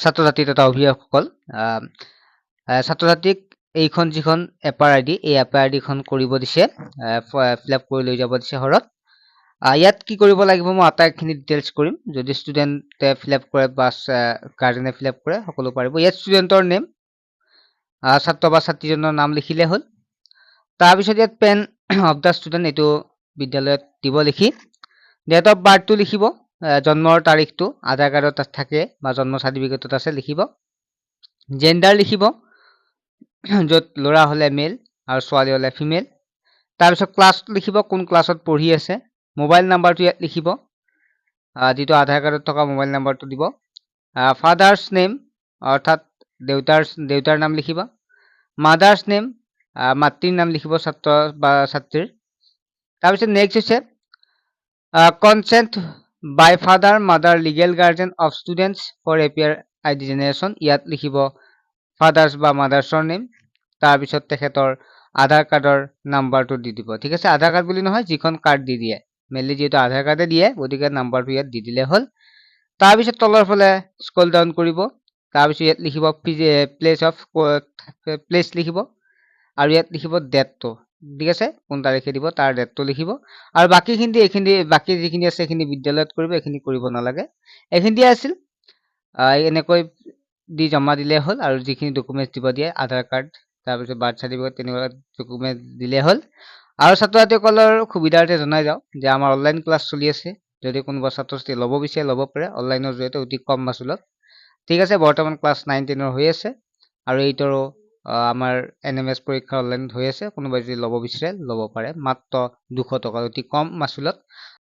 ছাত্ৰ ছাত্ৰী তথা অভিভাৱকসকল ছাত্ৰ ছাত্ৰীক এইখন যিখন এপাৰ আইডি এই এপাৰ আইডিখন কৰিব দিছে ফিল আপ কৰি লৈ যাব দিছে হৰত ইয়াত কি কৰিব লাগিব মই আটাইখিনি ডিটেইলছ কৰিম যদি ষ্টুডেণ্টে ফিল আপ কৰে বা গাৰ্জেনে ফিল আপ কৰে সকলো পাৰিব ইয়াত ষ্টুডেণ্টৰ নেম ছাত্ৰ বা ছাত্ৰীজনৰ নাম লিখিলে হ'ল তাৰপিছত ইয়াত পেন অফ দ্য ষ্টুডেণ্ট এইটো বিদ্যালয়ত দিব লিখি ডেট অফ বাৰ্থটো লিখিব জন্মৰ তাৰিখটো আধাৰ কাৰ্ডত থাকে বা জন্ম চাৰ্টিফিকেটত আছে লিখিব জেন্ডাৰ লিখিব য'ত ল'ৰা হ'লে মেল আৰু ছোৱালী হ'লে ফিমেল তাৰপিছত ক্লাছটো লিখিব কোন ক্লাছত পঢ়ি আছে মোবাইল নাম্বাৰটো ইয়াত লিখিব যিটো আধাৰ কাৰ্ডত থকা মোবাইল নাম্বাৰটো দিব ফাদাৰ্ছ নেম অৰ্থাৎ দেউতাৰ নাম লিখিব মাদাৰ্ছ নেম মাতৃৰ নাম লিখিব ছাত্ৰ বা ছাত্ৰীৰ তাৰপিছত নেক্সট হৈছে consent by father mother legal guardian of students for APAAR ID generation ইয়াত লিখিব ফাদাৰ্ছ বা মাদাৰ্ছৰ নেম তাৰপিছত তেখেতৰ আধাৰ কাৰ্ডৰ নাম্বাৰটো দি দিব ঠিক আছে আধাৰ কাৰ্ড বুলি নহয় যিখন কাৰ্ড দি দিয়ে মেইনলি যিহেতু আধাৰ কাৰ্ডে দিয়ে গতিকে নাম্বাৰটো ইয়াত দি দিলে হ'ল তাৰপিছত তলৰ ফালে স্ক্ৰল ডাউন কৰিব তাৰপিছত ইয়াত লিখিব প্লেচ লিখিব আৰু ইয়াত লিখিব ডেটটো ঠিক আছে কোন তাৰিখে দিব তাৰ ডেটটো লিখিব আৰু বাকী যিখিনি আছে সেইখিনি বিদ্যালয়ত কৰিব এইখিনি কৰিব নালাগে এইখিনি আছিল এনেকৈ দি জমা দিলে হ'ল আৰু যিখিনি ডকুমেণ্টছ দিব দিয়ে আধাৰ কাৰ্ড তাৰপিছত বাৰ্থ চাৰ্টিফিকেট তেনেকুৱা ডকুমেণ্ট দিলে হ'ল আৰু ছাত্ৰ ছাত্ৰীসকলৰ সুবিধাৰ্থে জনাই যাওঁ যে আমাৰ অনলাইন ক্লাছ চলি আছে যদি কোনোবা ছাত্ৰ ছাত্ৰী ল'ব বিচাৰে ল'ব পাৰে অনলাইনৰ জৰিয়তে অতি কম মাচুলত ঠিক আছে বৰ্তমান ক্লাছ 9-10 হৈ আছে আৰু 8ৰো আমাৰ NMS পৰীক্ষা অনলাইনত হৈ আছে কোনোবাই যদি ল'ব বিচাৰে ল'ব পাৰে মাত্ৰ 200 টকা অতি কম মাচুলত